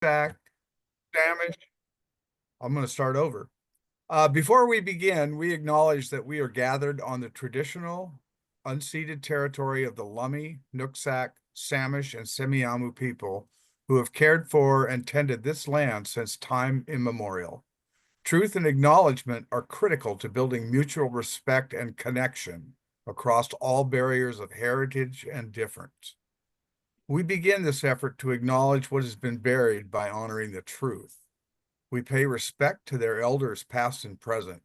Sack, Samish. I'm going to start over. Before we begin, we acknowledge that we are gathered on the traditional, unceded territory of the Lummi, Nooksack, Samish, and Semiahmoo people who have cared for and tended this land since time immemorial. Truth and acknowledgement are critical to building mutual respect and connection across all barriers of heritage and difference. We begin this effort to acknowledge what has been buried by honoring the truth. We pay respect to their elders, past and present.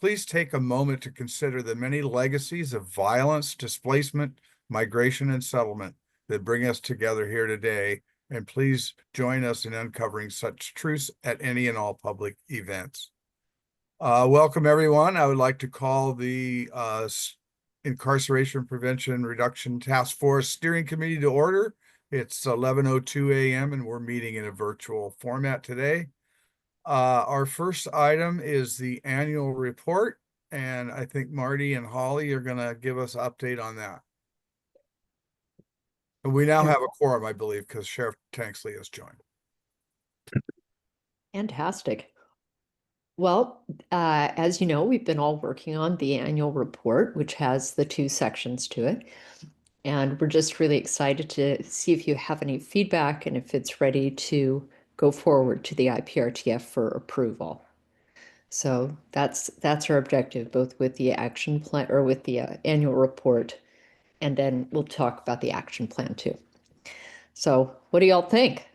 Please take a moment to consider the many legacies of violence, displacement, migration, and settlement that bring us together here today. And please join us in uncovering such truths at any and all public events. Welcome, everyone. I would like to call the Incarceration Prevention Reduction Task Force Steering Committee to order. It's 11:02 a.m. and we're meeting in a virtual format today. Our first item is the annual report, and I think Marty and Holly are going to give us an update on that. And we now have a quorum, I believe, because Sheriff Tanksley has joined. Fantastic. Well, as you know, we've been all working on the annual report, which has the 2 sections to it. And we're just really excited to see if you have any feedback and if it's ready to go forward to the IPRTF for approval. So that's our objective, both with the action plan or with the annual report, and then we'll talk about the action plan too. So what do y'all think?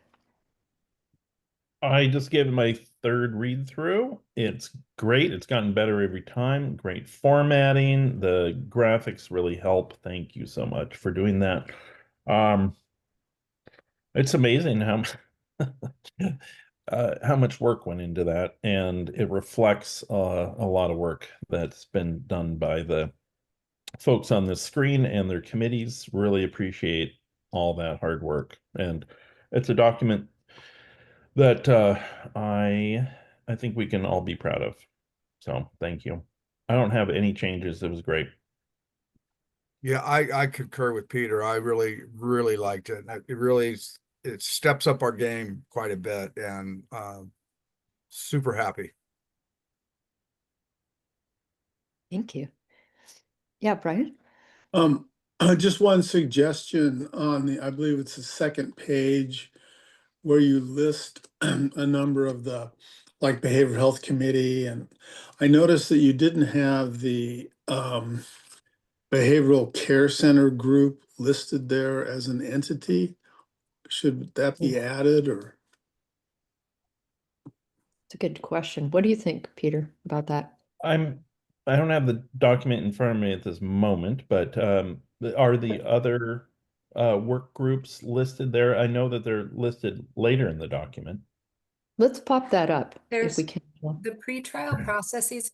I just gave it my 3rd read through. It's great. It's gotten better every time. Great formatting. The graphics really help. Thank you so much for doing that. It's amazing how much work went into that, and it reflects a lot of work that's been done by the folks on the screen and their committees. Really appreciate all that hard work, and it's a document that I think we can all be proud of. So thank you. I don't have any changes. It was great. Yeah, I concur with Peter. I really liked it. It steps up our game quite a bit, and super happy. Thank you. Yeah, Brian? Just one suggestion on I believe it's the 2nd page, where you list a number of the, like, behavioral health committee, and I noticed that you didn't have the behavioral care center group listed there as an entity. Should that be added, or? It's a good question. What do you think, Peter, about that? I don't have the document in front of me at this moment, but are the other work groups listed there? I know that they're listed later in the document. Let's pop that up if we can. The pretrial processes.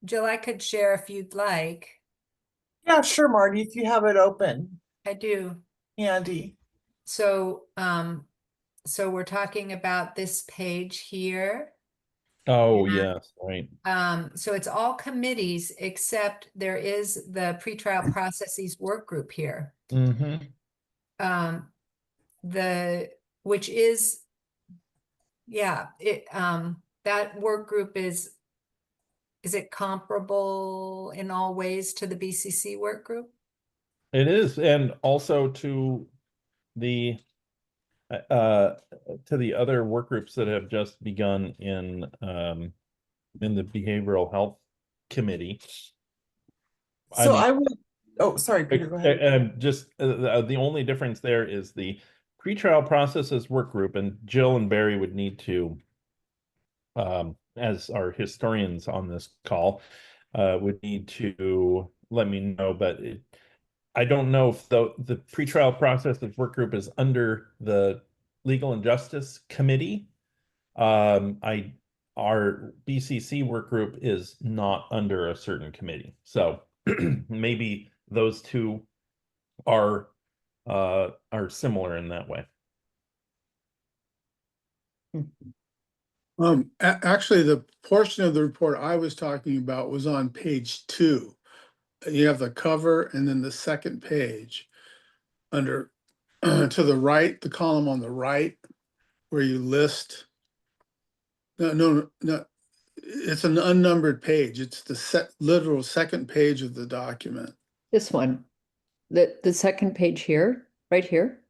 Jill, I could share if you'd like. Yeah, sure, Marty, if you have it open. I do. Andy. So we're talking about this page here. Oh, yes, right. So it's all committees except there is the pretrial processes work group here. Mm-hmm. Which is, yeah, that work group is it comparable in all ways to the BCC work group? It is, and also to the other work groups that have just begun in the behavioral health committee. So I would. Oh, sorry, Peter. Go ahead. Just the only difference there is the pretrial processes work group, and Jill and Barry would need to, as our historians on this call, would need to let me know, but I don't know if the pretrial processes work group is under the Legal and Justice Committee. Our BCC work group is not under a certain committee, so maybe those two are similar in that way. Actually, the portion of the report I was talking about was on page 2. You have the cover, and then the 2nd page under to the right, the column on the right, where you list. No, it's an unnumbered page. It's the literal second page of the document. This one, the second page here, right here.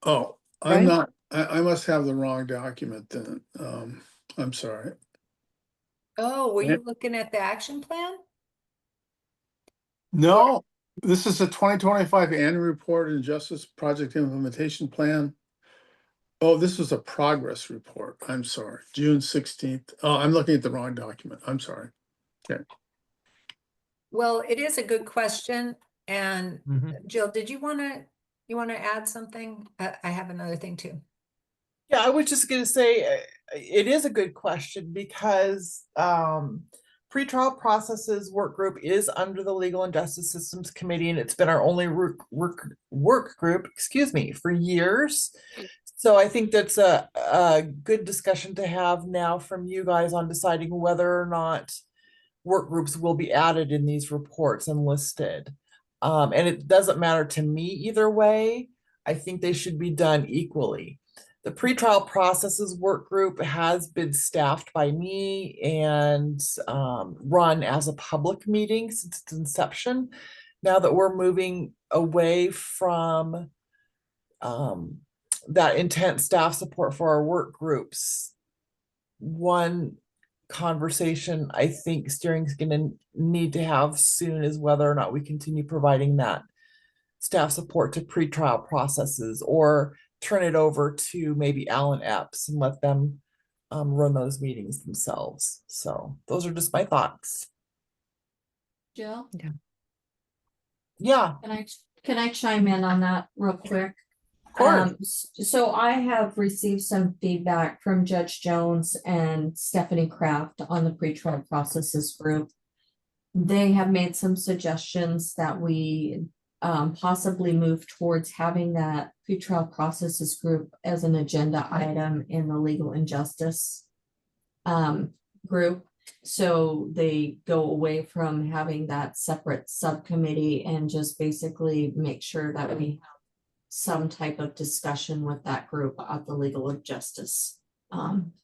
Oh, Right? I'm not, I must have the wrong document then. I'm sorry. Oh, were Yeah. you looking at the action plan? No, this is a 2025 annual report and justice project implementation plan. Oh, this was a progress report. I'm sorry, June 16th. Oh, I'm looking at the wrong document. I'm sorry. Okay. Well, it is a good question. And Mhm. Jill, did you want to add something? I have another thing too. Yeah, I was just gonna say, it is a good question because pretrial processes work group is under the Legal and Justice Systems Committee, and it's been our only work group, excuse me, for years. So I think that's a good discussion to have now from you guys on deciding whether or not work groups will be added in these reports and listed. And it doesn't matter to me either way. I think they should be done equally. The pretrial processes work group has been staffed by me and run as a public meeting since its inception. Now that we're moving away from that intense staff support for our work groups, one conversation I think steering's gonna need to have soon is whether or not we continue providing that staff support to pretrial processes or turn it over to maybe Alan Epps and let them run those meetings themselves. So those are just my thoughts. Jill, Yeah, can I chime in on that real quick? of course. So I have received some feedback from Judge Jones and Stephanie Kraft on the pretrial processes group. They have made some suggestions that we possibly move towards having that pretrial processes group as an agenda item in the legal injustice group. So they go away from having that separate subcommittee and just basically make sure that we have some type of discussion with that group at the legal of justice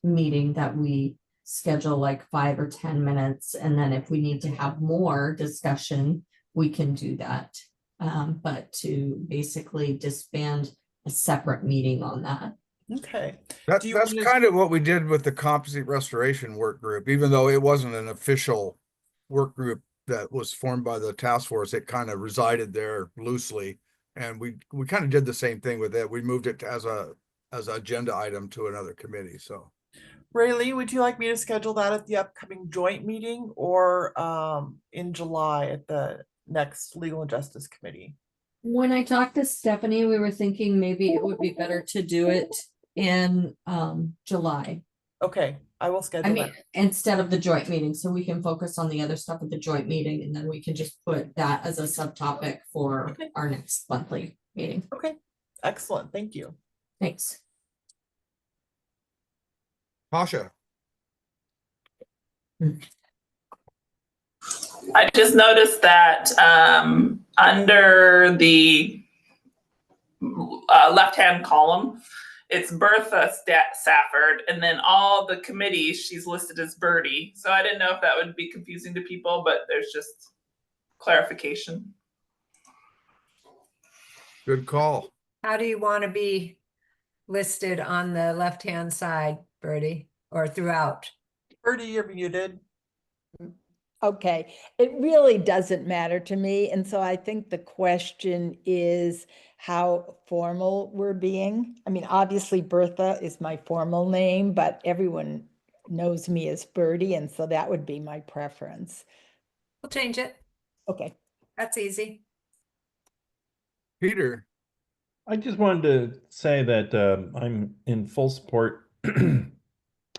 meeting that we schedule like 5 or 10 minutes. And then if we need to have more discussion, we can do that. But to basically disband a separate meeting on that. Okay. That, Do you that's wanna- kind of what we did with the composite restoration work group, even though it wasn't an official work group that was formed by the task force, it kind of resided there loosely. And we kind of did the same thing with it. We moved it as an agenda item to another committee, so. Rayleigh, would you like me to schedule that at the upcoming joint meeting or in July at the next Legal and Justice Committee? When I talked to Stephanie, we were thinking maybe it would be better to do it in July. Okay, I will I schedule mean, that. instead of the joint meeting, so we can focus on the other stuff at the joint meeting, and then we can just put that as a subtopic for Okay. our next monthly meeting. Okay, excellent. Thank you. Thanks. Pasha, I just noticed that under the left-hand column, it's Bertha Safford, and then all the committees, she's listed as Birdie. So I didn't know if that would be confusing to people, but there's just clarification. good call. How do you want to be listed on the left-hand side, Bertie, or throughout? Birdie, you're muted. Okay, it really doesn't matter to me. And so I think the question is how formal we're being. I mean, obviously Bertha is my formal name, but everyone knows me as Birdie, and so that would be my preference. We'll change it. Okay. That's easy. Peter, I just wanted to say that I'm in full support,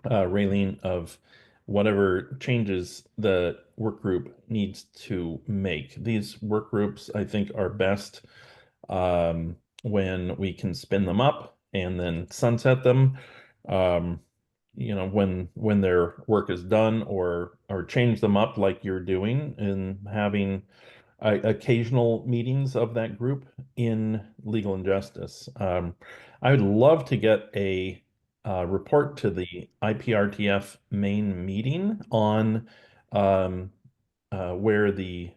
Raylene, of whatever changes the work group needs to make. These work groups, I think, are best when we can spin them up and then sunset them. When their work is done, or change them up like you're doing, and having occasional meetings of that group in legal and justice. I would love to get a report to the IPRTF main meeting on where the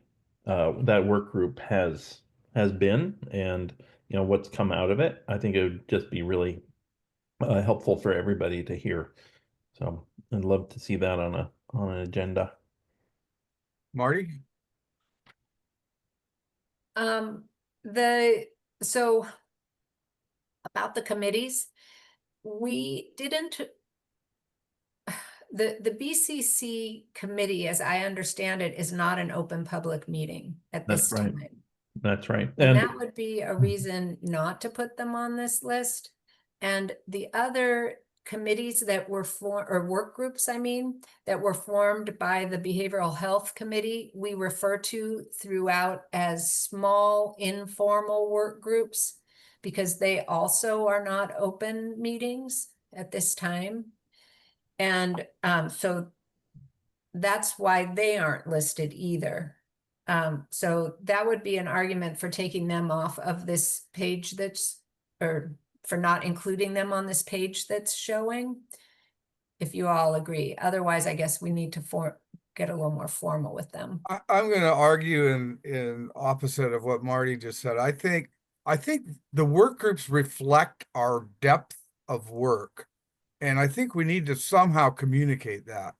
that work group has been, and what's come out of it. I think it would just be really helpful for everybody to hear. So I'd love to see that on an agenda. Marty? So about the committees, we didn't, the BCC committee, as I understand it, is not an open public meeting at this That's right. time. That's right. And that would be a reason not to put them on this list. And the other committees that were or work groups, I mean, that were formed by the Behavioral Health Committee, we refer to throughout as small informal work groups because they also are not open meetings at this time. And so that's why they aren't listed either. So that would be an argument for taking them off of this page or for not including them on this page that's showing, if you all agree. Otherwise, I guess we need to get a little more formal with them. I'm going to argue in opposite of what Marty just said. I think the work groups reflect our depth of work, and I think we need to somehow communicate that.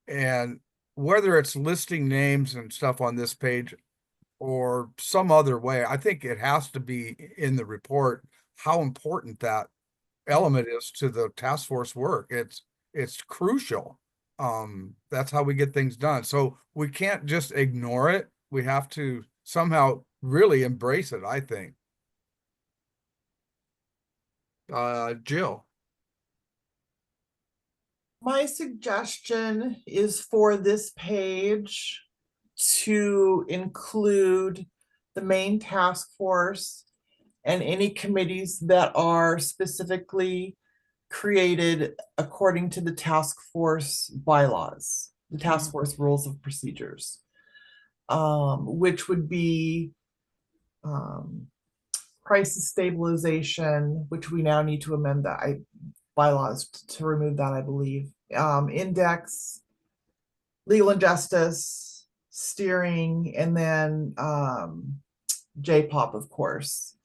And whether it's listing names and stuff on this page or some other way, I think it has to be in the report how important that element is to the task force work. It's crucial. That's how we get things done. So we can't just ignore it. We have to somehow really embrace it, I think. Jill. My suggestion is for this page to include the main task force and any committees that are specifically created according to the task force bylaws, the task force rules of procedures, which would be crisis stabilization, which we now need to amend the bylaws to remove that, I believe. Index, legal and justice, steering, and then JPOP, of course.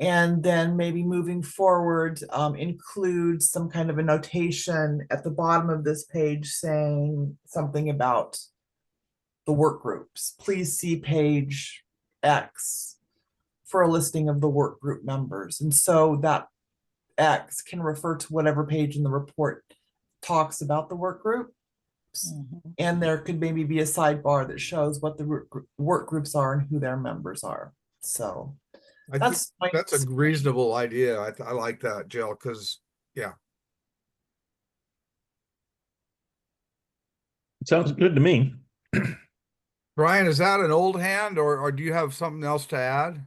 And then maybe moving forward, include some kind of a notation at the bottom of this page saying something about the work groups. Please see page X for a listing of the work group members. And so that X can refer to whatever page in the report talks about the work group. And there could maybe be a sidebar that shows what the work groups are and who their members are. So that's a reasonable idea. I like that, Jill, because yeah. Sounds good to me. Brian, is that an old hand or do you have something else to add?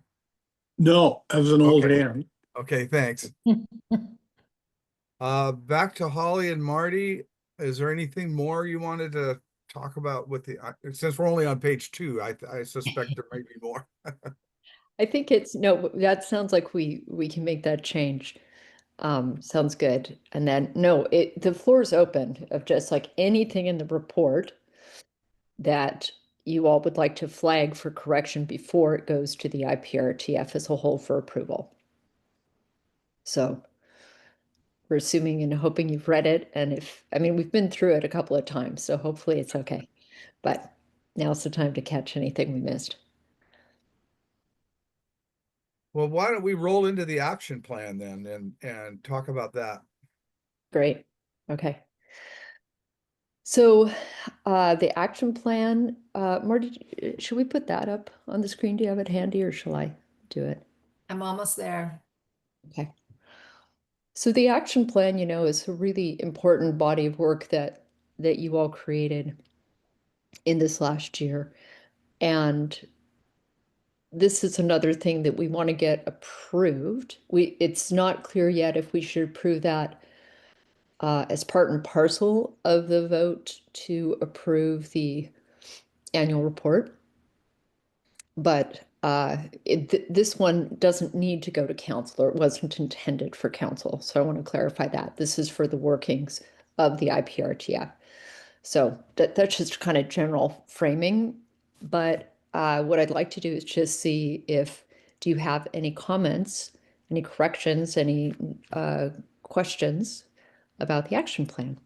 No, as an old Okay. hand. Okay, thanks. Back to Holly and Marty. Is there anything more you wanted to talk about with since we're only on page 2, I suspect there might be more. I think no, that sounds like we can make that change. Sounds good. And then the floor is open of just like anything in the report that you all would like to flag for correction before it goes to the IPRTF as a whole for approval. So we're assuming and hoping you've read it. And we've been through it a couple of times, so hopefully it's okay. But now's the time to catch anything we missed. Well, why don't we roll into the action plan then and talk about that? Great. Okay. So the action plan, Marty, should we put that up on the screen? Do you have it handy or shall I do it? I'm almost there. Okay. So the action plan, is a really important body of work that you all created in this last year. And this is another thing that we want to get approved. It's not clear yet if we should approve that as part and parcel of the vote to approve the annual report. But this one doesn't need to go to council, or it wasn't intended for council. So I want to clarify that. This is for the workings of the IPRTF. So that's just kind of general framing. But what I'd like to do is just see do you have any comments, any corrections, any questions about the action plan?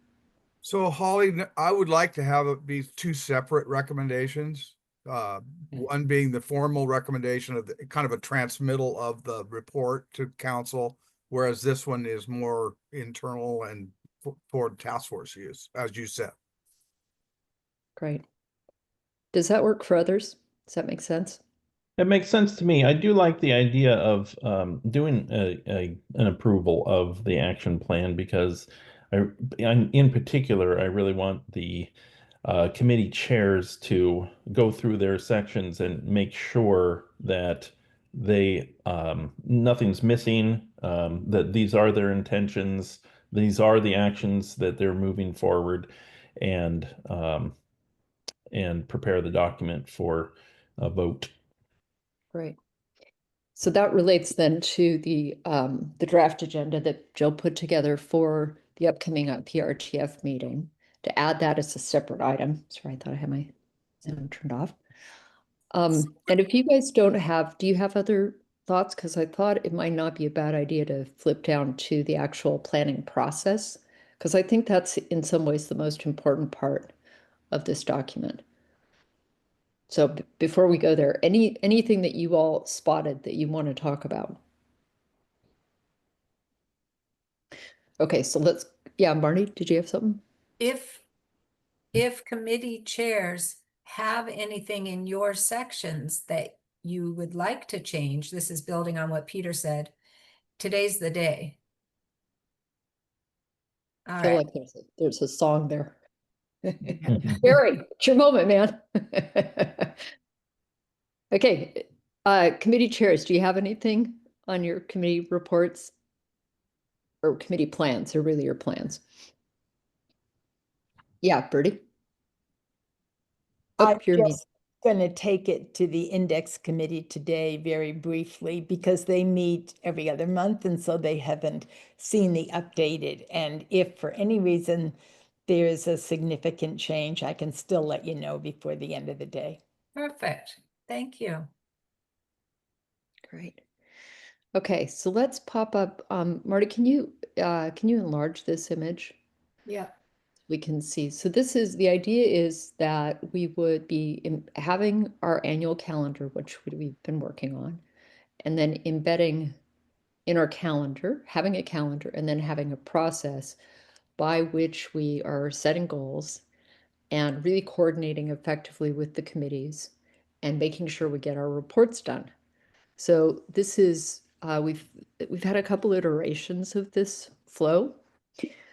So Holly, I would like to have it be two separate recommendations. One being the formal recommendation of the kind of a transmittal of the report to council, whereas this one is more internal and for task force use, as you said. Great. Does that work for others? Does that make sense? It makes sense to me. I do like the idea of doing an approval of the action plan because in particular, I really want the committee chairs to go through their sections and make sure that nothing's missing, that these are their intentions, these are the actions that they're moving forward, and prepare the document for a vote. Great. So that relates then to the draft agenda that Joe put together for the upcoming IPRTF meeting. To add that as a separate item. Sorry, I thought I had my sound turned off. And if you guys don't have, do you have other thoughts? Because I thought it might not be a bad idea to flip down to the actual planning process, because I think that's in some ways the most important part of this document. So before we go there, anything that you all spotted that you want to talk about? Okay, so yeah, Marty, did you have something? If committee chairs have anything in your sections that you would like to change, this is building on what Peter said, today's the day. All I feel right. like there's a song there. Barry, it's your moment, man. Okay, committee chairs, do you have anything on your committee reports? Or committee plans, or really your plans? Yeah, Bertie? I'm Oh, you're me. just going to take it to the index committee today very briefly because they meet every other month and so they haven't seen the updated. And if for any reason there's a significant change, I can still let you know before the end of the day. Perfect. Thank you. Great. Okay, so let's pop up. Marty, can you enlarge this image? Yeah. We can see. So this is the idea is that we would be having our annual calendar, which we've been working on, and then embedding in our calendar, having a calendar, and then having a process by which we are setting goals and really coordinating effectively with the committees and making sure we get our reports done. So this is we've had a couple iterations of this flow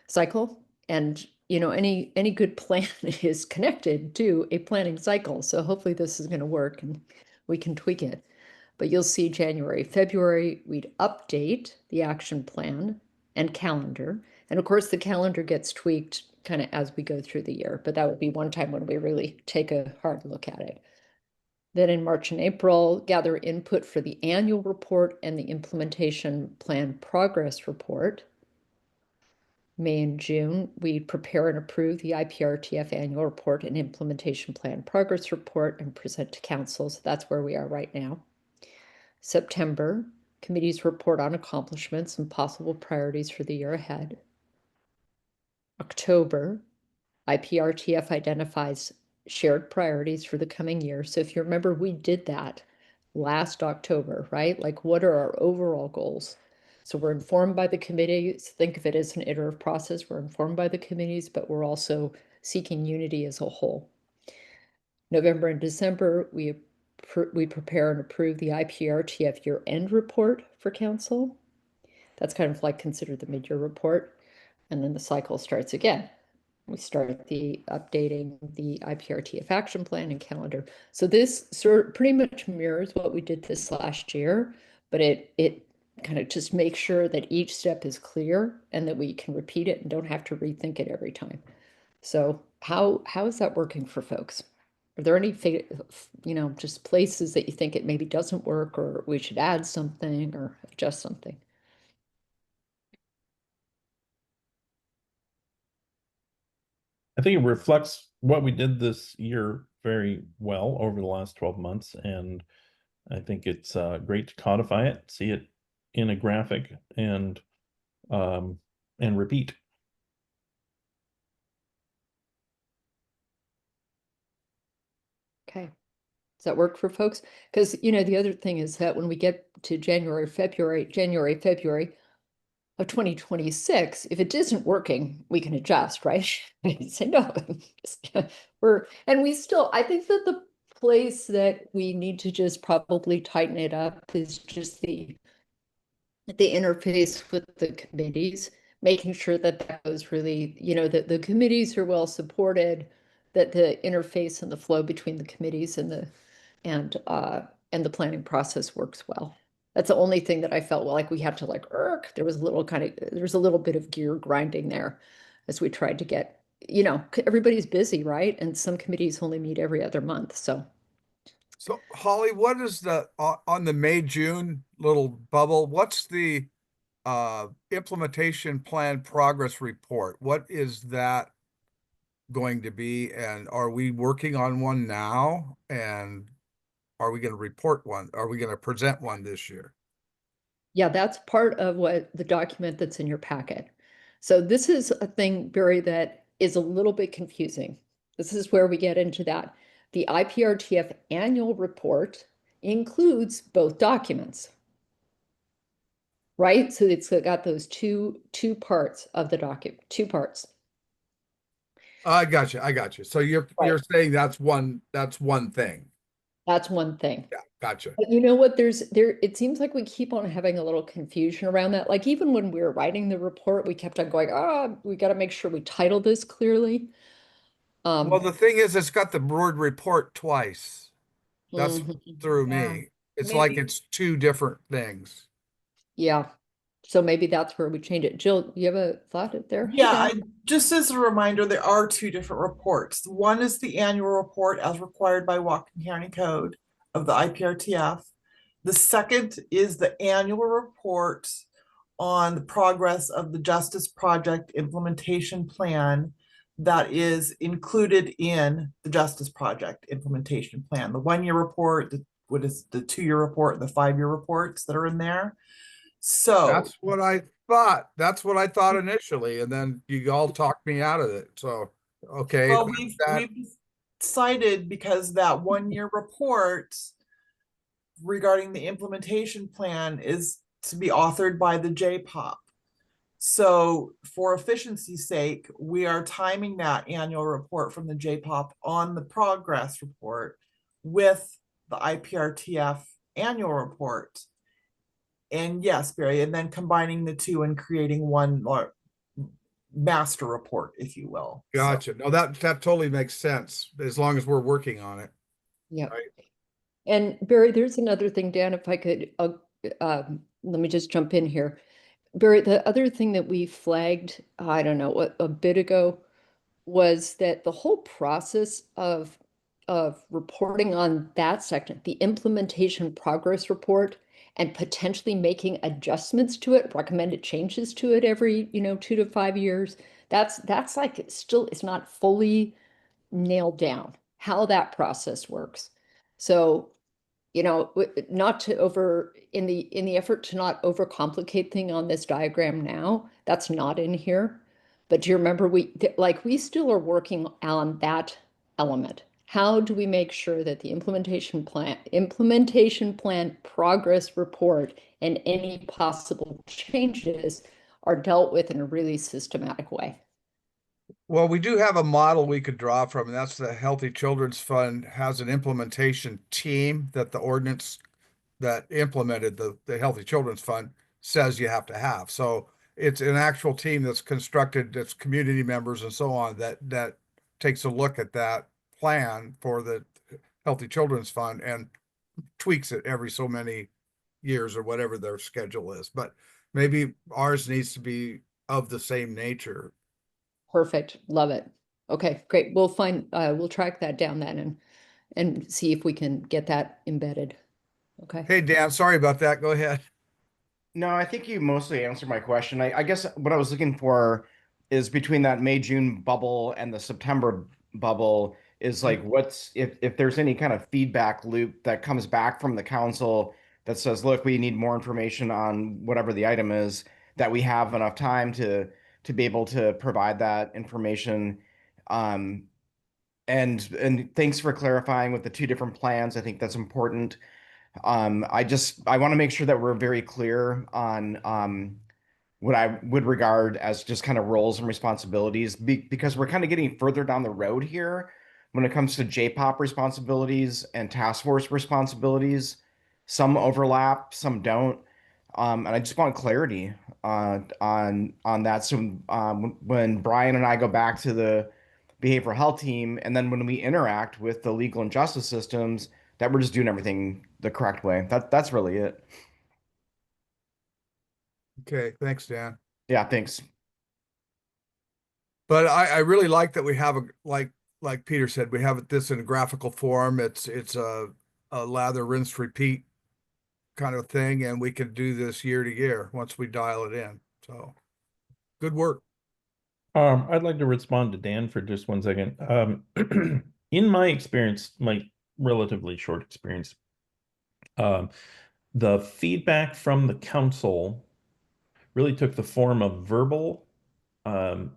cycle, and any good plan is connected to a planning cycle. So hopefully this is going to work and we can tweak it. But you'll see January, February, we'd update the action plan and calendar. And of course, the calendar gets tweaked kind of as we go through the year, but that would be one time when we really take a hard look at it. Then in March and April, gather input for the annual report and the implementation plan progress report. May and June, we prepare and approve the IPRTF annual report and implementation plan progress report and present to council. So that's where we are right now. September, committees report on accomplishments and possible priorities for the year ahead. October, IPRTF identifies shared priorities for the coming year. So if you remember, we did that last October, right? Like, what are our overall goals? So we're informed by the committees. Think of it as an iterative process. We're informed by the committees, but we're also seeking unity as a whole. November and December, we prepare and approve the IPRTF year-end report for council. That's kind of like considered the mid-year report. And then the cycle starts again. We start the updating the IPRTF action plan and calendar. So this sort of pretty much mirrors what we did this last year, but it kind of just makes sure that each step is clear and that we can repeat it and don't have to rethink it every time. So how is that working for folks? Are there any, just places that you think it maybe doesn't work, or we should add something or adjust something? I think it reflects what we did this year very well over the last 12 months. And I think it's great to codify it, see it in a graphic, and repeat. Okay. Does that work for folks? Because, the other thing is that when we get to January, February of 2026, if it isn't working, we can adjust, right? Say no. I think that the place that we need to just probably tighten it up is just the interface with the committees, making sure that that goes really, that the committees are well supported, that the interface and the flow between the committees and the planning process works well. That's the only thing that I felt like we had to there was a little bit of gear grinding there as we tried to get, everybody's busy, right? And some committees only meet every other month, so. So Holly, what is the, on the May, June little bubble, what's the implementation plan progress report? What is that going to be? And are we working on one now? And are we going to report one? Are we going to present one this year? Yeah, that's part of what the document that's in your packet. So this is a thing, Barry, that is a little bit confusing. This is where we get into that. The IPRTF annual report includes both documents, right? So it's got those two parts of the document, two parts. I got you. I got you. So you're saying that's one thing. That's one thing. Yeah, gotcha. But you know what? It seems like we keep on having a little confusion around that. Like even when we were writing the report, we kept on going, we got to make sure we title this clearly. Well, the thing is, it's got the word report twice. That's Mhm. through Yeah, me. It's maybe. like it's two different things. Yeah. So maybe that's where we change it. Jill, you have a thought there? Hey, Yeah, Dan. just as a reminder, there are two different reports. One is the annual report as required by Whatcom County Code of the IPRTF. The second is the annual report on the progress of the Justice Project implementation plan that is included in the Justice Project implementation plan. The 1-year report, what is the 2-year report, and the 5-year reports that are in there. So That's what I thought. That's what I thought initially, and then you all talked me out of it. So, okay. well, we've decided, because that 1-year report regarding the implementation plan is to be authored by the JPOP. So for efficiency's sake, we are timing that annual report from the JPOP on the progress report with the IPRTF annual report. And yes, Barry, and then combining the two and creating one master report, if you will. Gotcha. No, that totally makes sense as long as we're working on it. Yeah. Right. And Barry, there's another thing, Dan, if I could, let me just jump in here. Barry, the other thing that we flagged, I don't know, a bit ago, was that the whole process of reporting on that section, the implementation progress report, and potentially making adjustments to it, recommended changes to it every, 2 to 5 years, that's like it's not fully nailed down how that process works. So, not to in the effort to not overcomplicate thing on this diagram now, that's not in here. But do you remember we still are working on that element. How do we make sure that the implementation plan progress report and any possible changes are dealt with in a really systematic way? Well, we do have a model we could draw from, and that's the Healthy Children's Fund has an implementation team that the ordinance that implemented the Healthy Children's Fund says you have to have. So it's an actual team that's constructed, that's community members and so on, that takes a look at that plan for the Healthy Children's Fund and tweaks it every so many years or whatever their schedule is. But maybe ours needs to be of the same nature. Perfect. Love it. Okay, great. We'll track that down then and see if we can get that embedded. Okay. Hey, Dan, sorry about that. Go ahead. No, I think you mostly answered my question. I guess what I was looking for is between that May, June bubble and the September bubble is like what's if there's any kind of feedback loop that comes back from the council that says, look, we need more information on whatever the item is, that we have enough time to be able to provide that information. And thanks for clarifying with the two different plans. I think that's important. I want to make sure that we're very clear on what I would regard as just kind of roles and responsibilities because we're kind of getting further down the road here when it comes to JPOP responsibilities and task force responsibilities. Some overlap, some don't. And I just want clarity on that. So when Brian and I go back to the behavioral health team, and then when we interact with the legal and justice systems, that we're just doing everything the correct way. That's really it. Okay, thanks, Dan. Yeah, thanks. But I really like that we have like Peter said, we have this in a graphical form. It's a lather, rinse, repeat kind of thing, and we can do this year to year once we dial it in. So good work. I'd like to respond to Dan for just 1 second. In my experience, my relatively short experience, the feedback from the council really took the form of verbal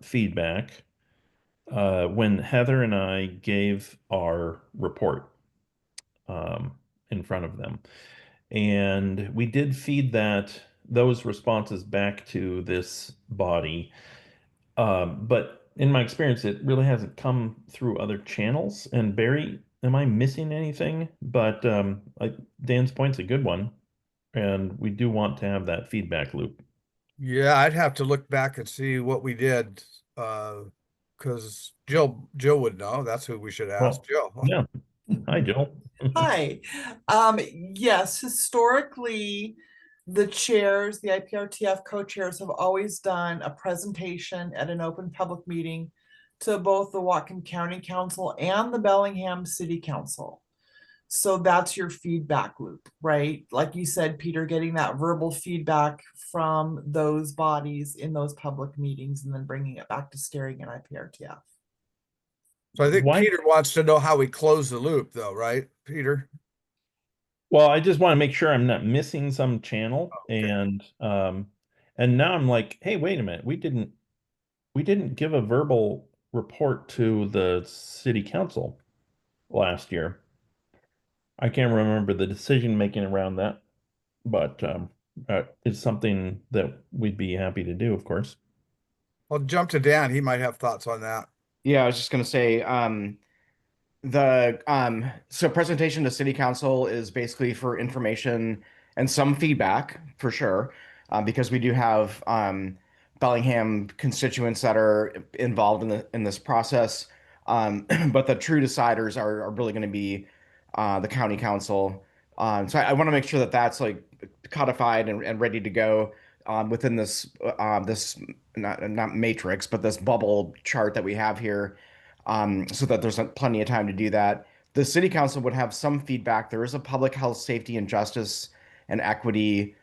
feedback when Heather and I gave our report in front of them. And we did feed those responses back to this body. But in my experience, it really hasn't come through other channels. And Barry, am I missing anything? But Dan's point's a good one. And we do want to have that feedback loop. Yeah, I'd have to look back and see what we did. Because Jill would know. That's who we should ask. Jill. Yeah. Hi, Jill. Hi. Yes, historically, the chairs, the IPRTF co-chairs have always done a presentation at an open public meeting to both the Whatcom County Council and the Bellingham City Council. So that's your feedback loop, right? Like you said, Peter, getting that verbal feedback from those bodies in those public meetings and then bringing it back to steering and IPRTF. So I think Peter wants to know how we close the loop, though, right, Peter? Well, I just want to make sure I'm not missing some channel. Okay. And now I'm like, hey, wait a minute. We didn't give a verbal report to the city council last year. I can't remember the decision making around that, but it's something that we'd be happy to do, of course. I'll jump to Dan. He might have thoughts on that. Yeah, I was just gonna say, so presentation to city council is basically for information and some feedback for sure, because we do have Bellingham constituents that are involved in this process. But the true deciders are really going to be the county council. So I want to make sure that that's like codified and ready to go within this not matrix, but this bubble chart that we have here, so that there's plenty of time to do that. The city council would have some feedback. There is a public health, safety, and justice and equity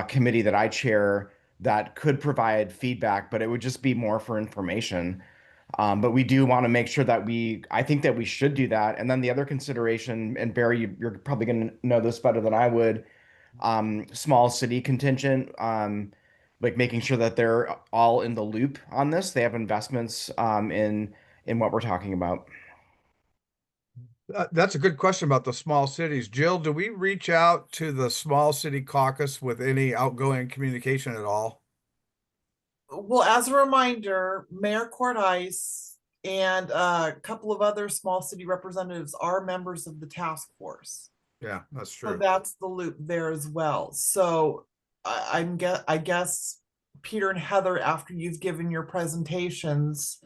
committee that I chair that could provide feedback, but it would just be more for information. But we do want to make sure that I think that we should do that. And then the other consideration, and Barry, you're probably going to know this better than I would, small city contingent, like making sure that they're all in the loop on this. They have investments in what we're talking about. That's a good question about the small cities. Jill, do we reach out to the small city caucus with any outgoing communication at all? Well, as a reminder, Mayor Cordice and a couple of other small city representatives are members of the task force. Yeah, that's So true. that's the loop there as well. So I guess Peter and Heather, after you've given your presentations,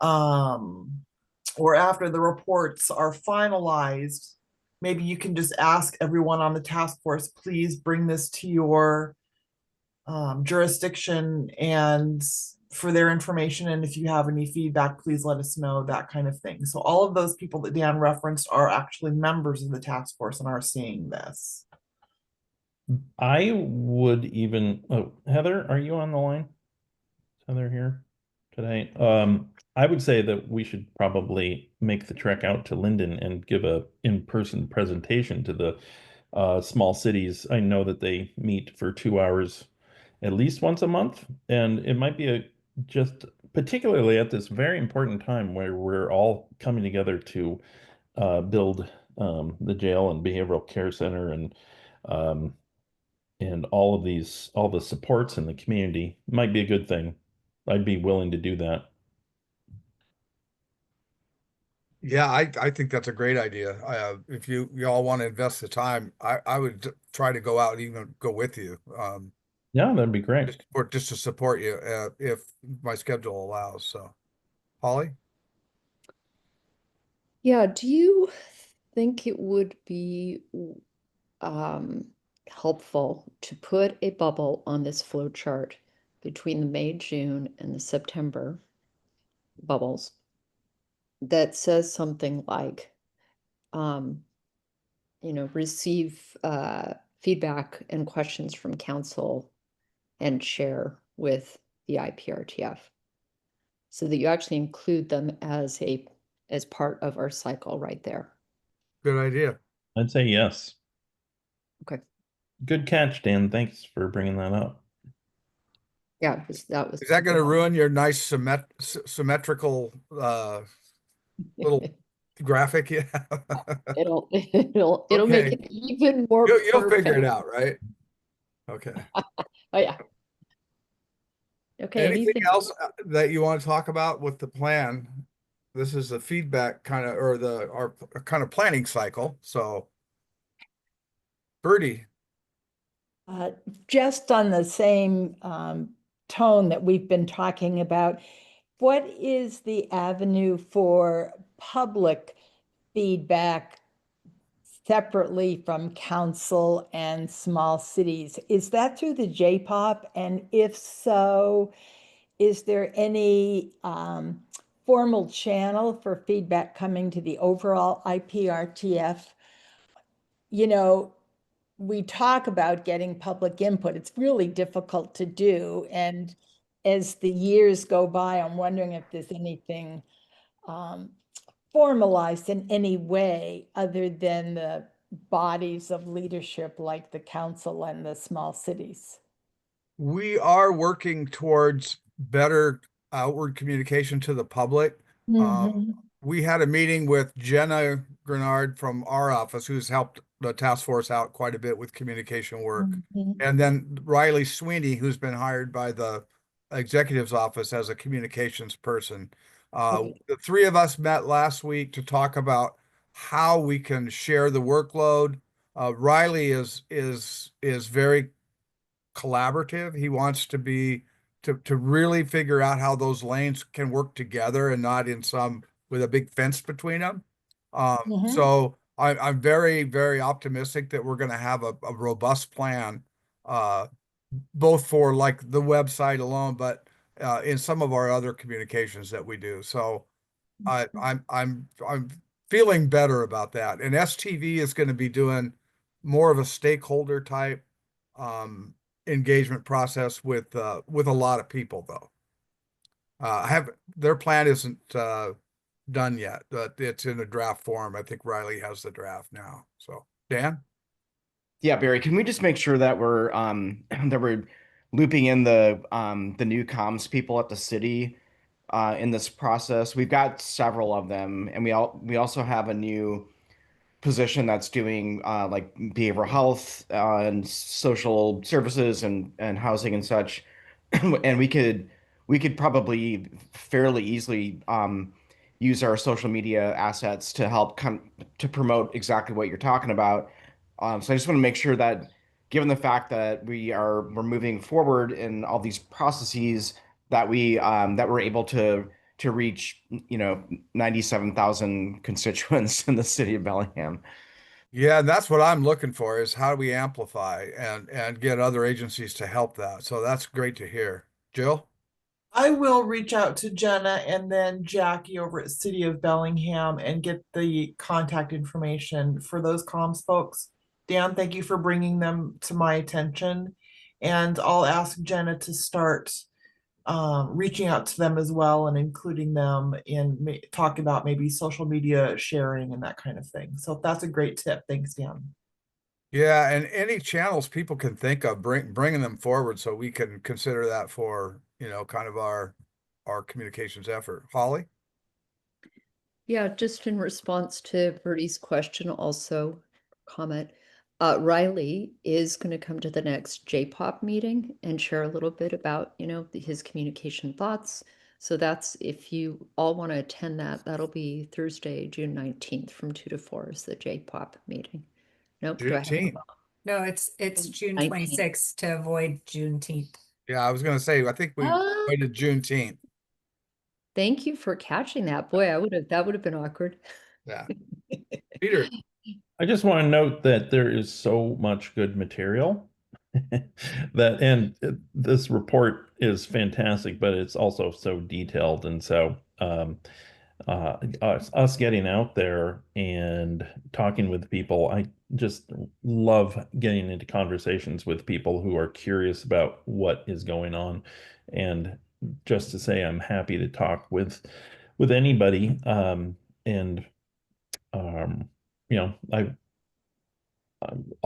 or after the reports are finalized, maybe you can just ask everyone on the task force, please bring this to your jurisdiction and for their information. And if you have any feedback, please let us know, that kind of thing. So all of those people that Dan referenced are actually members of the task force and are seeing this. I would even, oh, Heather, are you on the line? Is Heather here today? I would say that we should probably make the trek out to Linden and give a in-person presentation to the small cities. I know that they meet for 2 hours at least once a month, and it might be just particularly at this very important time where we're all coming together to build the jail and behavioral care center um, and all the supports in the community might be a good thing. I'd be willing to do that. Yeah, I think that's a great idea. If you all want to invest the time, I would try to go out and even go with you. Yeah, that'd be great. Just to support you, if my schedule allows. So, Holly? Yeah, do you think it would be helpful to put a bubble on this flow chart between the May, June, and the September bubbles that says something like, receive feedback and questions from council and share with the IPRTF, so that you actually include them as part of our cycle right there. Good idea. I'd say yes. Okay. Good catch, Dan. Thanks for bringing that up. Yeah, that was. Is that going to ruin your nice symmetrical little graphic? Yeah. It'll Okay. make it even more You'll figure it perfect. out, right? Okay. Oh, yeah. Okay, Anything anything? else that you want to talk about with the plan? This is the feedback kind of, or our kind of planning cycle. So, Birdie, Just on the same tone that we've been talking about, what is the avenue for public feedback separately from council and small cities? Is that through the J-pop? And if so, is there any formal channel for feedback coming to the overall IPRTF? We talk about getting public input. It's really difficult to do. And as the years go by, I'm wondering if there's anything formalized in any way other than the bodies of leadership like the council and the small cities. we are working towards better outward communication to the public. Mhm. We had a meeting with Jenna Grenard from our office, who's helped the task force out quite a bit with communication work. Mhm. And then Riley Sweeney, who's been hired by the executive's office as a communications person. Okay. The three of us met last week to talk about how we can share the workload. Riley is very collaborative. He wants to be to really figure out how those lanes can work together and not in some with a big fence between them. Mhm. So I'm very, very optimistic that we're going to have a robust plan, both for like the website alone, but in some of our other communications that we do. So I'm feeling better about that. And STV is going to be doing more of a stakeholder type engagement process with a lot of people though. Have their plan isn't done yet, but it's in a draft form. I think Riley has the draft now. So Dan? Yeah, Barry, can we just make sure that we're that we're looping in the new comms people at the city in this process? We've got several of them, and we also have a new position that's doing like behavioral health and social services and housing and such. And we could probably fairly easily use our social media assets to help to promote exactly what you're talking about. So I just want to make sure that, given the fact that we're moving forward in all these processes, that we're able to reach 97,000 constituents in the city of Bellingham. Yeah, and that's what I'm looking for is how do we amplify and get other agencies to help that. So that's great to hear. Jill? I will reach out to Jenna and then Jackie over at City of Bellingham and get the contact information for those comms folks. Dan, thank you for bringing them to my attention. And I'll ask Jenna to start reaching out to them as well and including them in talking about maybe social media sharing and that kind of thing. So that's a great tip. Thanks, Dan. Yeah, and any channels people can think of, bringing them forward so we can consider that for, kind of our communications effort. Holly? Yeah, just in response to Bertie's question, also comment, Riley is going to come to the next J-pop meeting and share a little bit about, his communication thoughts. So that's, if you all want to attend that, that'll be Thursday, June 19th from 2 to 4 is the J-pop meeting. Nope, do I have? Juneteenth. No, it's June 19th. 26th to avoid Juneteenth. Yeah, I was gonna say, I think we Ah. waited Juneteenth. Thank you for catching that. Boy, that would have been awkward. Yeah. Peter? I just want to note that there is so much good material this report is fantastic, but it's also so detailed. And so us getting out there and talking with people, I just love getting into conversations with people who are curious about what is going on. And just to say, I'm happy to talk with anybody. I'll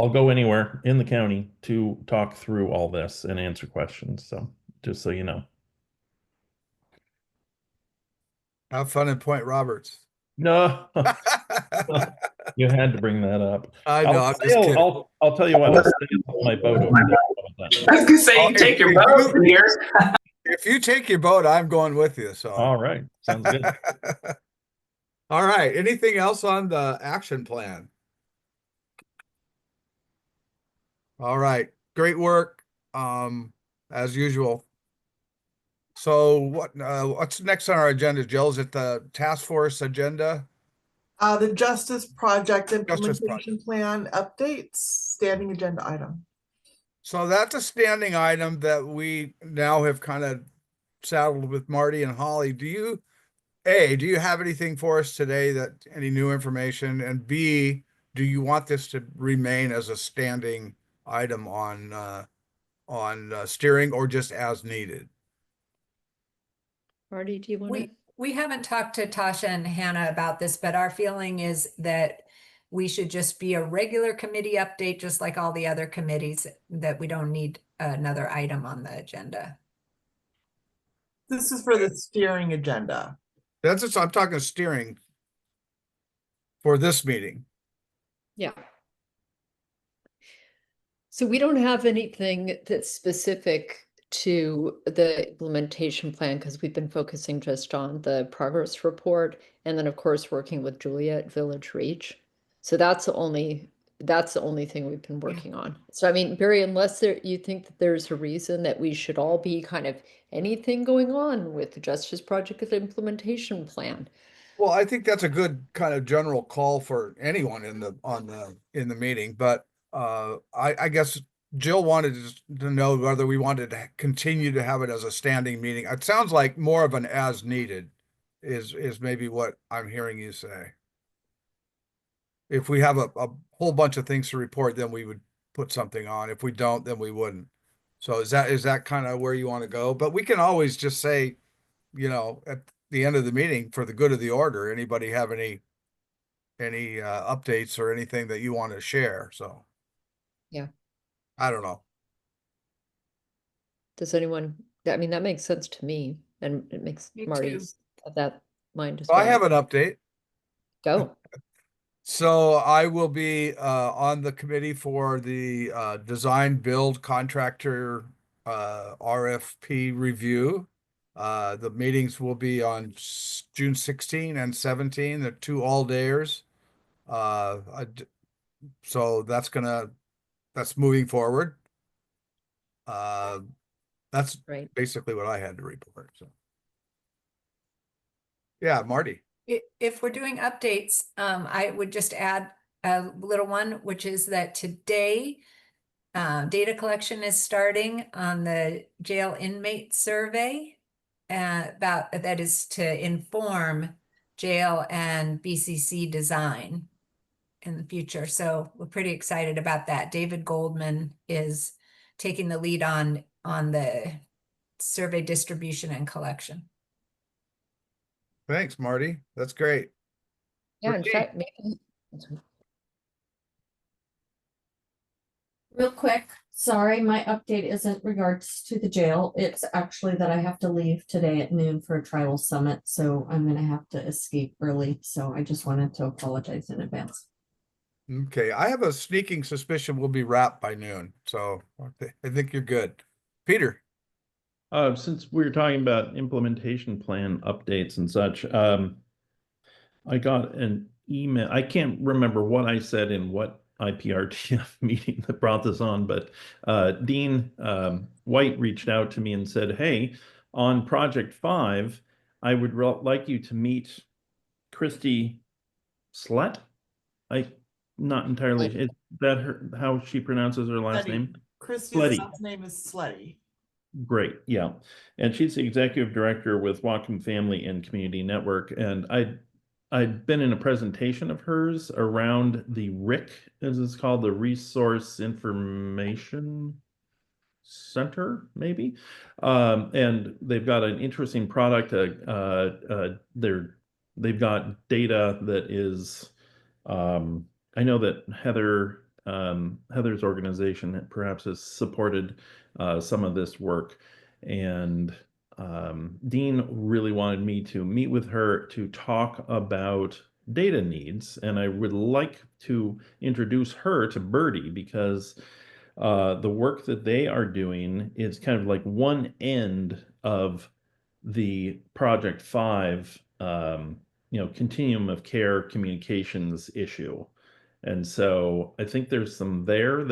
go anywhere in the county to talk through all this and answer questions. So just so you know. Have fun in Point Roberts. No, you had to bring that up. I know, I'm just kidding. I'll tell you what, I'll stay on my boat over there. How about that? I was gonna say, you take your boat here. If you take your boat, I'm going with you, so. All right, sounds good. All right, anything else on the action plan? All right, great work, as usual. So what's next on our agenda, Jill? Is it the task force agenda? The Justice Project Justice Implementation Plan updates, standing agenda item. So that's a standing item that we now have kind of saddled with Marty and Holly. Do you have anything for us today, any new information? And B, do you want this to remain as a standing item on steering, or just as needed? Marty, do you want to? We haven't talked to Tasha and Hannah about this, but our feeling is that we should just be a regular committee update, just like all the other committees, that we don't need another item on the agenda. This is for the steering agenda. I'm talking steering for this meeting. Yeah. So we don't have anything that's specific to the implementation plan because we've been focusing just on the progress report and then of course working with Julia at Village Reach. So that's the only thing we've been working on. So I mean, Barry, unless you think that there's a reason that we should all be kind of anything going on with the Justice Project implementation plan. Well, I think that's a good kind of general call for anyone in the meeting, but I guess Jill wanted to know whether we wanted to continue to have it as a standing meeting. It sounds like more of an as needed is maybe what I'm hearing you say. If we have a whole bunch of things to report, then we would put something on. If we don't, then we wouldn't. So is that kind of where you want to go? But we can always just say, at the end of the meeting, for the good of the order, anybody have any updates or anything that you want to share? So yeah, I don't know. Does anyone? I mean, that makes sense to me, and it makes Marty have that mind as well. I have an update. Go. So I will be on the committee for the design build contractor RFP review. The meetings will be on June 16 and 17. They're 2 all-dayers. So that's moving forward. That's right. Basically what I had to report. So yeah, Marty. If we're doing updates, I would just add a little one, which is that today, data collection is starting on the jail inmate survey. about that is to inform jail and BCC design in the future. So we're pretty excited about that. David Goldman is taking the lead on the survey distribution and collection. Thanks, Marty. That's great. Yeah, in Ricky? fact, maybe. Real quick, sorry, my update isn't regards to the jail. It's actually that I have to leave today at noon for a tribal summit, so I'm gonna have to escape early. So I just wanted to apologize in advance. Okay, I have a sneaking suspicion we'll be wrapped by noon, so I think you're good. Peter? Since we were talking about implementation plan updates and such, I got an email. I can't remember what I said in what IPRTF meeting that brought this on, but Dean White reached out to me and said, "Hey, on Project 5, I would like you to meet Christy Slett. I'm not entirely. Is that her? How she pronounces her last name? Christy's Sletty. last name is Sletty. Great, yeah. And she's the executive director with Whatcom Family and Community Network. And I'd been in a presentation of hers around the RIC, as it's called, the Resource Information Center, maybe. And they've got an interesting product. They've got data that is, I know that Heather's organization perhaps has supported some of this work, and Dean really wanted me to meet with her to talk about data needs, and I would like to introduce her to Birdie because the work that they are doing is kind of like one end of the Project 5 continuum of care communications issue. And so I think there's some there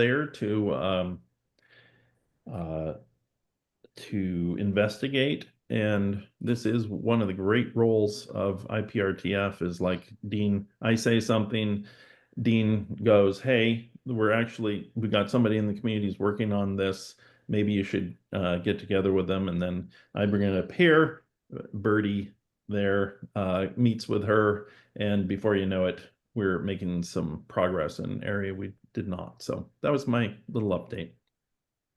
to investigate. And this is one of the great roles of IPRTF is like Dean, I say something, Dean goes, "Hey, we got somebody in the communities working on this. Maybe you should get together with them." And then I bring it up here. Birdie there meets with her, and before you know it, we're making some progress in an area we did not. So that was my little update.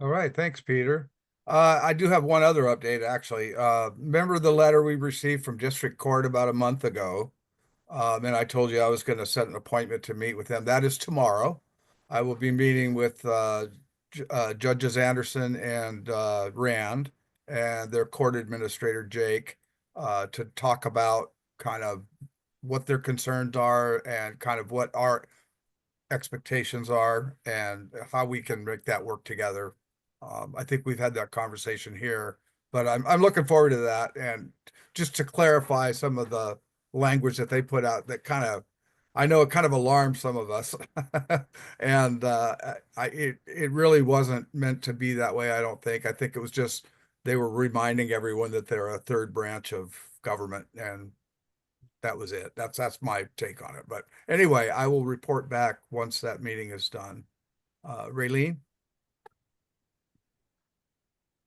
All right, thanks, Peter. I do have one other update, actually. Remember the letter we received from District Court about a month ago? And I told you I was going to set an appointment to meet with them. That is tomorrow. I will be meeting with Judges Anderson and Rand and their court administrator, Jake, to talk about kind of what their concerns are and kind of what our expectations are and how we can make that work together. I think we've had that conversation here, but I'm looking forward to that. And just to clarify some of the language that they put out that I know it kind of alarmed some of us. And it really wasn't meant to be that way, I don't think. I think it was just they were reminding everyone that they're a third branch of government, and that was it. That's my take on it. But anyway, I will report back once that meeting is done. Raylene?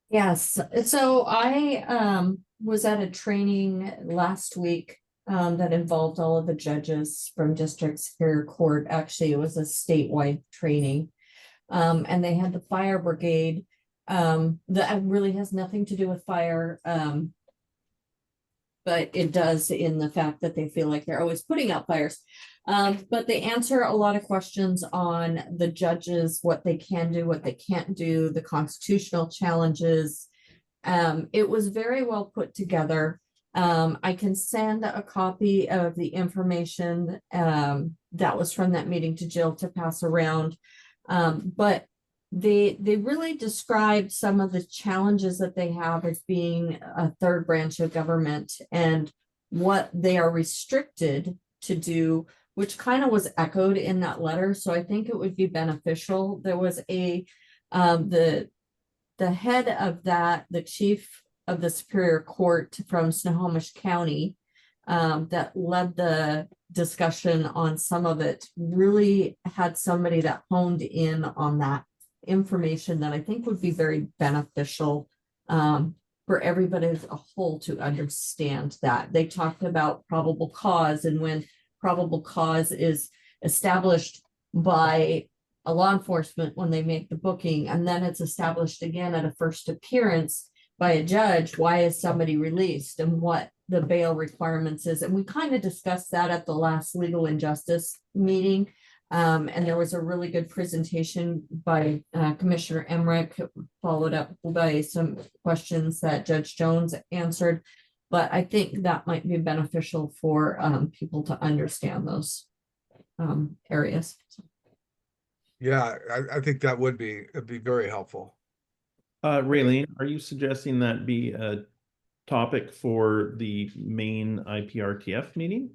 Yes, so I was at a training last week that involved all of the judges from District Superior Court. Actually, it was a statewide training. And they had the fire brigade that really has nothing to do with fire. But it does in the fact that they feel like they're always putting out fires. But they answer a lot of questions on the judges, what they can do, what they can't do, the constitutional challenges. It was very well put together. I can send a copy of the information that was from that meeting to Jill to pass around. But they really described some of the challenges that they have as being a third branch of government and what they are restricted to do, which kind of was echoed in that letter. So I think it would be beneficial. There was the head of that, the chief of the Superior Court from Snohomish County, that led the discussion on some of it, really had somebody that honed in on that information that I think would be very beneficial for everybody as a whole to understand that. They talked about probable cause, and when probable cause is established by a law enforcement when they make the booking, and then it's established again at a first appearance by a judge, why is somebody released and what the bail requirements is. And we kind of discussed that at the last Legal and Justice meeting. And there was a really good presentation by Commissioner Emmerich, followed up by some questions that Judge Jones answered. But I think that might be beneficial for people to understand those areas. Yeah, I think that it'd be very helpful. Raylene, are you suggesting that be a topic for the main IPRTF meeting?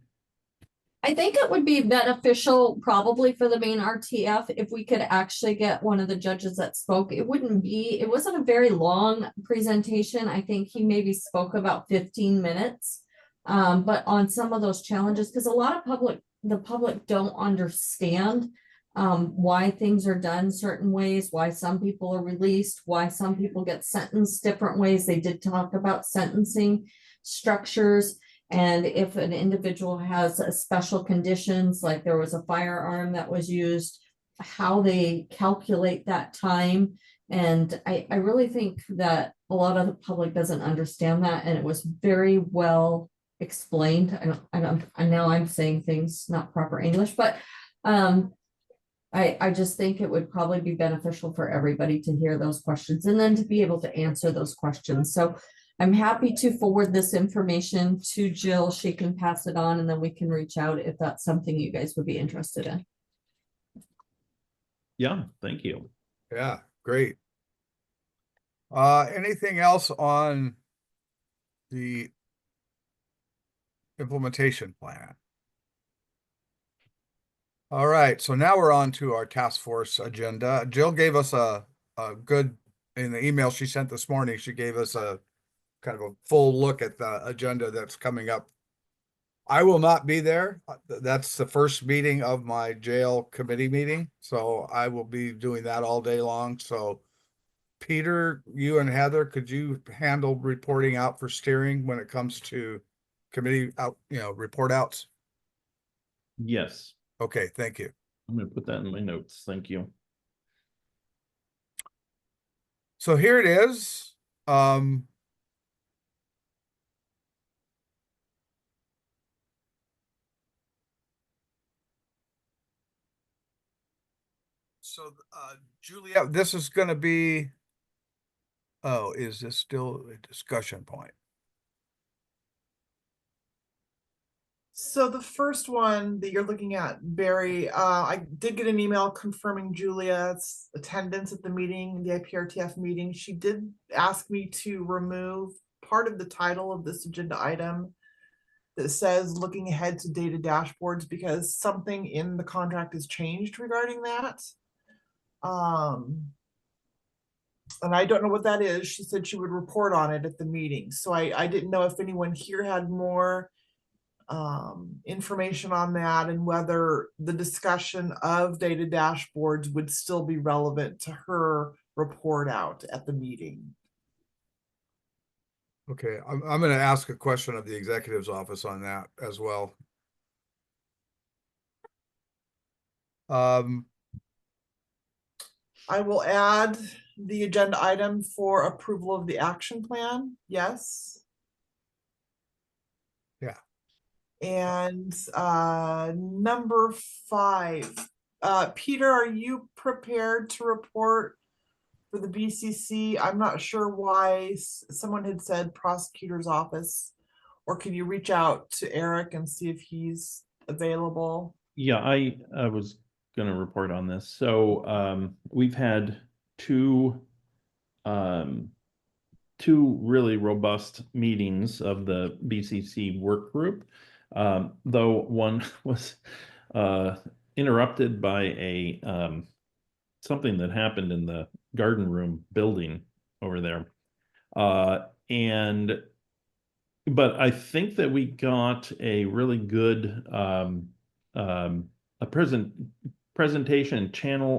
I think it would be beneficial probably for the main RTF if we could actually get one of the judges that spoke. It wasn't a very long presentation. I think he maybe spoke about 15 minutes. But on some of those challenges, because a lot of the public don't understand why things are done certain ways, why some people are released, why some people get sentenced different ways. They did talk about sentencing structures. And if an individual has a special conditions, like there was a firearm that was used, how they calculate that time. And I really think that a lot of the public doesn't understand that. And it was very well explained. I know I'm saying things not proper English, but I just think it would probably be beneficial for everybody to hear those questions and then to be able to answer those questions. So I'm happy to forward this information to Jill. She can pass it on and then we can reach out if that's something you guys would be interested in. Yeah, thank you. Yeah, great. Anything else on the implementation plan? All right, so now we're on to our task force agenda. Jill gave us a good, in the email she sent this morning, she gave us a kind of a full look at the agenda that's coming up. I will not be there. That's the first meeting of my jail committee meeting. So I will be doing that all day long. So Peter, you and Heather, could you handle reporting out for steering when it comes to committee out, report outs? Yes. Okay, thank you. I'm going to put that in my notes. Thank you. So here it is. So, Juliet, this is going to be, oh, is this still a discussion point? So the first one that you're looking at, Barry, I did get an email confirming Julia's attendance at the meeting, the IPRTF meeting. She did ask me to remove part of the title of this agenda item that says looking ahead to data dashboards because something in the contract has changed regarding that. And I don't know what that is. She said she would report on it at the meeting. So I didn't know if anyone here had more information on that and whether the discussion of data dashboards would still be relevant to her report out at the meeting. Okay, I'm going to ask a question of the executive's office on that as well. I will add the agenda item for approval of the action plan. Yes. Yeah. And number 5, Peter, are you prepared to report for the BCC? I'm not sure why someone had said prosecutor's office, or can you reach out to Eric and see if he's available? Yeah, I was going to report on this. So we've had two really robust meetings of the BCC work group, though one was interrupted by a something that happened in the garden room building over there. But I think that we got a really good presentation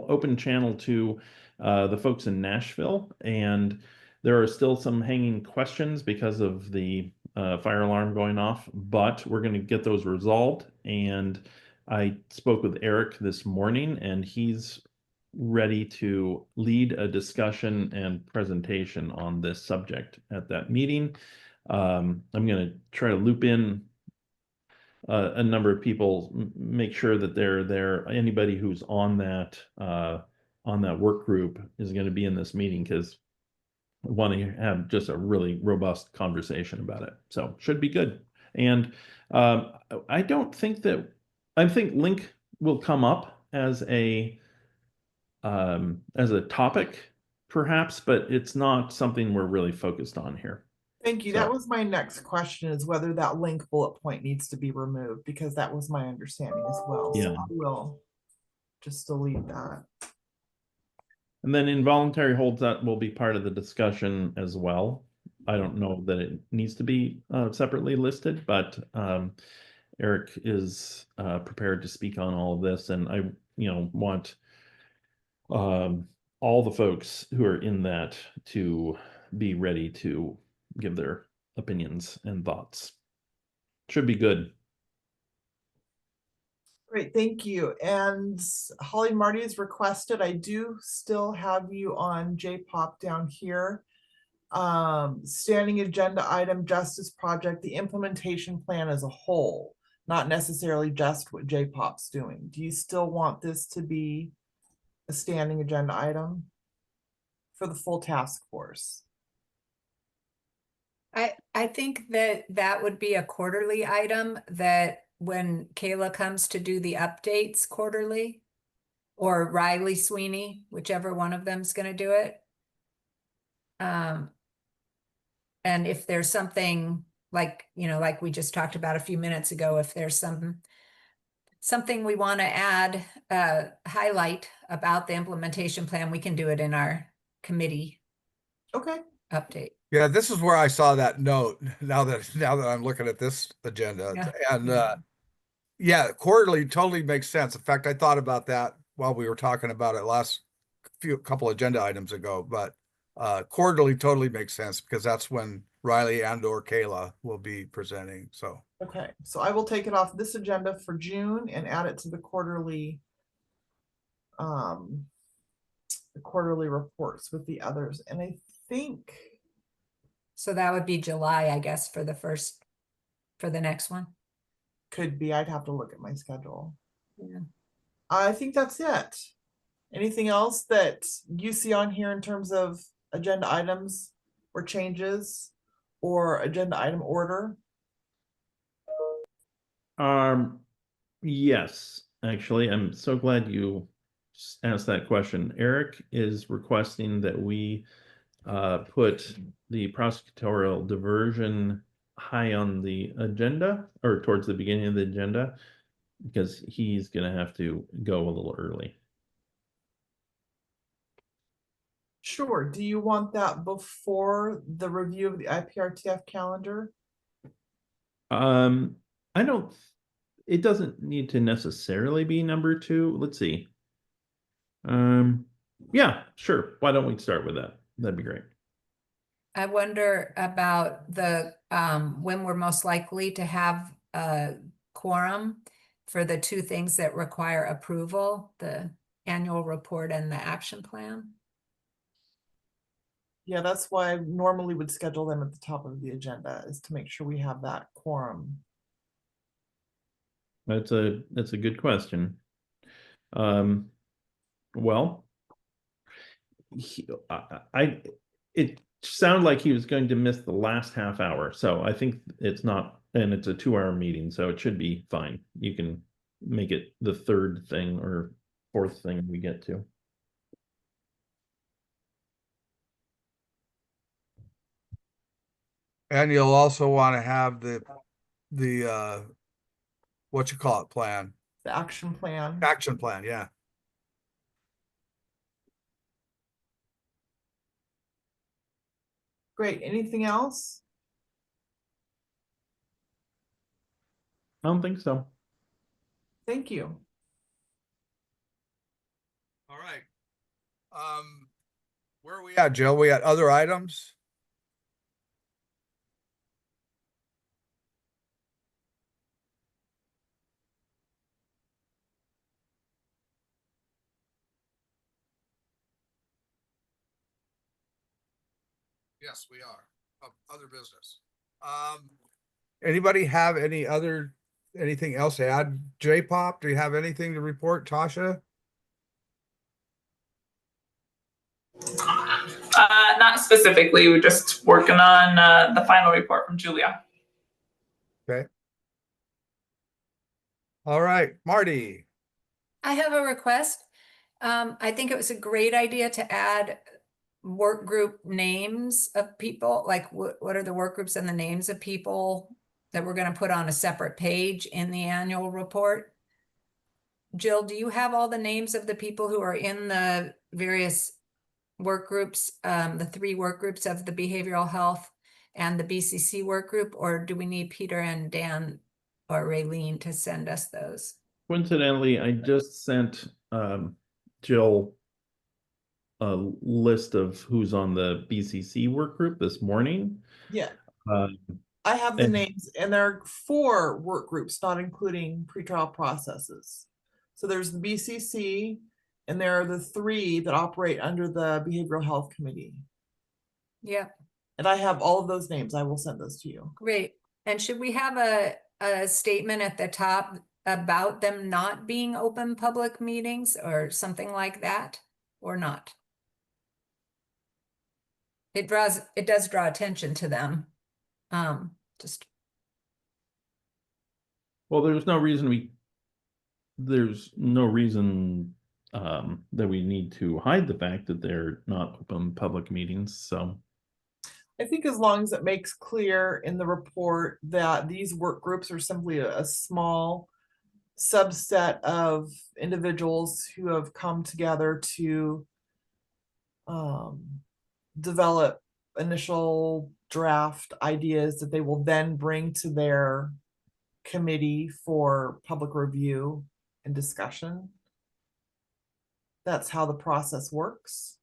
open channel to the folks in Nashville, and There are still some hanging questions because of the fire alarm going off, but we're going to get those resolved. And I spoke with Eric this morning, and he's ready to lead a discussion and presentation on this subject at that meeting. I'm going to try to loop in a number of people, make sure that they're there. Anybody who's on that work group is going to be in this meeting, because I want to have just a really robust conversation about it. So should be good. And I don't think that I think link will come up as a topic, perhaps, but it's not something we're really focused on here. Thank you. So- That was my next question, is whether that link bullet point needs to be removed, because that was my understanding as well. So Yeah. I will just delete that. And then involuntary holds, that will be part of the discussion as well. I don't know that it needs to be separately listed, but Eric is prepared to speak on all of this, and I, want all the folks who are in that to be ready to give their opinions and thoughts. Should be good. Great, thank you. And Holly Marty has requested, I do still have you on J-pop down here. Standing agenda item, Justice Project, the implementation plan as a whole, not necessarily just what J-pop's doing. Do you still want this to be a standing agenda item for the full task force? I think that would be a quarterly item, that when Kayla comes to do the updates quarterly, or Riley Sweeney, whichever one of them's gonna do it. And if there's something like, like we just talked about a few minutes ago, if there's something we want to add, highlight about the implementation plan, we can do it in our committee Okay. update. Yeah, this is where I saw that note now that I'm looking at this agenda. Yeah. And yeah, quarterly totally makes sense. In fact, I thought about that while we were talking about it last couple agenda items ago, but quarterly totally makes sense, because that's when Riley and or Kayla will be presenting. So Okay, so I will take it off this agenda for June and add it to the quarterly reports with the others. And I think, So that would be July, I guess, for the next one. could be, I'd have to look at my schedule. Yeah. I think that's it. Anything else that you see on here in terms of agenda items or changes or agenda item order? Yes, actually, I'm so glad you asked that question. Eric is requesting that we put the prosecutorial diversion high on the agenda, or towards the beginning of the agenda, because he's going to have to go a little early. Sure. Do you want that before the review of the IPRTF calendar? I don't, it doesn't need to necessarily be number 2. Let's see. Yeah, sure. Why don't we start with that? That'd be great. I wonder about the when we're most likely to have a quorum for the two things that require approval, the annual report and the action plan. Yeah, that's why I normally would schedule them at the top of the agenda, is to make sure we have that quorum. That's a good question. Well, it sounded like he was going to miss the last half hour, so I think it's not, and it's a 2-hour meeting, so it should be fine. You can make it the third thing or fourth thing we get to. and you'll also want to have the what you call it plan, The action plan. action plan. Yeah. Great. Anything else? I don't think so. Thank you. All right. Where are we at, Jill? We got other items? Yes, we are. Other business. Anybody have anything else to add? J-Pop, do you have anything to report, Tasha? Not specifically. We're just working on the final report from Julia. Okay. All right, Marty. I have a request. I think it was a great idea to add work group names of people, like what are the work groups and the names of people that we're going to put on a separate page in the annual report. Jill, do you have all the names of the people who are in the various work groups, the 3 work groups of the behavioral health and the BCC work group, or do we need Peter and Dan or Raylene to send us those? Coincidentally, I just sent Jill a list of who's on the BCC work group this morning. Yeah, Um, I have the and- names, and there are 4 work groups, not including pretrial processes. So there's the BCC, and there are the 3 that operate under the Behavioral Health Committee. Yeah, And I have all of those names. I will send those to you. great. And should we have a statement at the top about them not being open public meetings or something like that, or not? It does draw attention to them. Just Well, there's no reason that we need to hide the fact that they're not open public meetings. So I think as long as it makes clear in the report that these work groups are simply a small subset of individuals who have come together to develop initial draft ideas that they will then bring to their committee for public review and discussion. That's how the process works.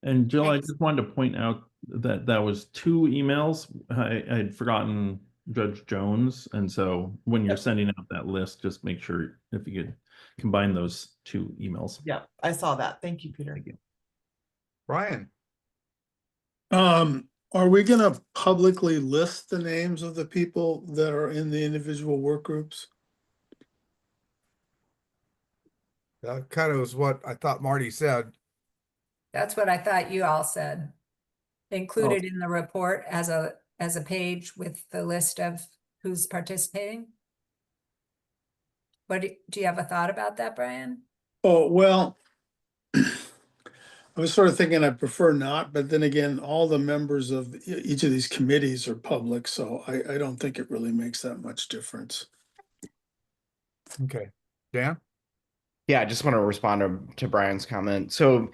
And Jill, Thanks. I just wanted to point out that that was 2 emails. I had forgotten Judge Jones. And so when you're sending out that list, just make sure if you could combine those 2 emails. Yeah, I saw that. Thank you, Peter. Thank you. Brian. Are we gonna publicly list the names of the people that are in the individual work groups? That kind of was what I thought Marty said. that's what I thought you all said. Included in the report as a page with the list of who's participating. What do you have a thought about that, Brian? Oh, well, I was sort of thinking I prefer not, but then again, all the members of each of these committees are public, so I don't think it really makes that much difference. Okay. Dan? Yeah, I just want to respond to Brian's comment. So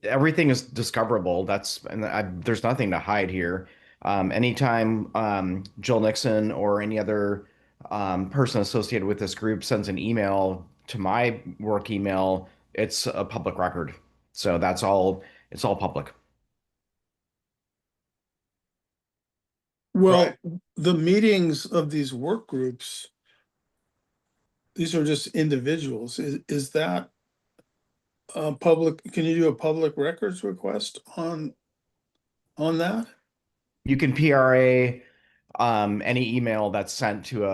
everything is discoverable. There's nothing to hide here. Anytime Jill Nixon or any other person associated with this group sends an email to my work email, it's a public record. So it's all public. Well, Right. the meetings of these work groups, these are just individuals. Is that public? Can you do a public records request on that? You can PRA any email that's sent to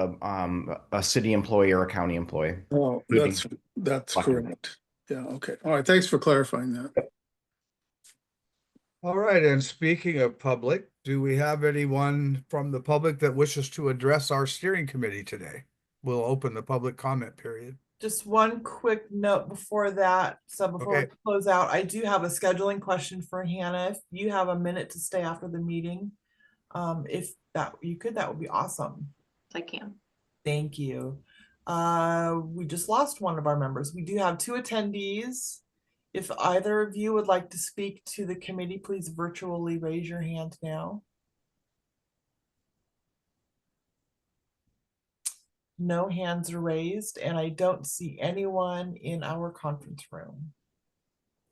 a city employee or a county employee. Oh, including that's selected. correct. Yeah, okay. All right, thanks for clarifying that. All right, and speaking of public, do we have anyone from the public that wishes to address our steering committee today? We'll open the public comment period. Just one quick note before that. So before Okay. we close out, I do have a scheduling question for Hannah. If you have a minute to stay after the meeting, if that you could, that would be awesome. I can. Thank you. We just lost one of our members. We do have 2 attendees. If either of you would like to speak to the committee, please virtually raise your hand now. No hands are raised, and I don't see anyone in our conference room.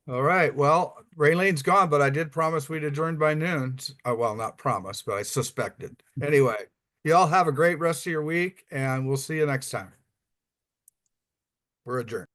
All right, well, Raylene's gone, but I did promise we'd adjourn by noon. Well, not promise, but I suspected. Anyway, y'all have a great rest of your week, and we'll see you next time. We're adjourned.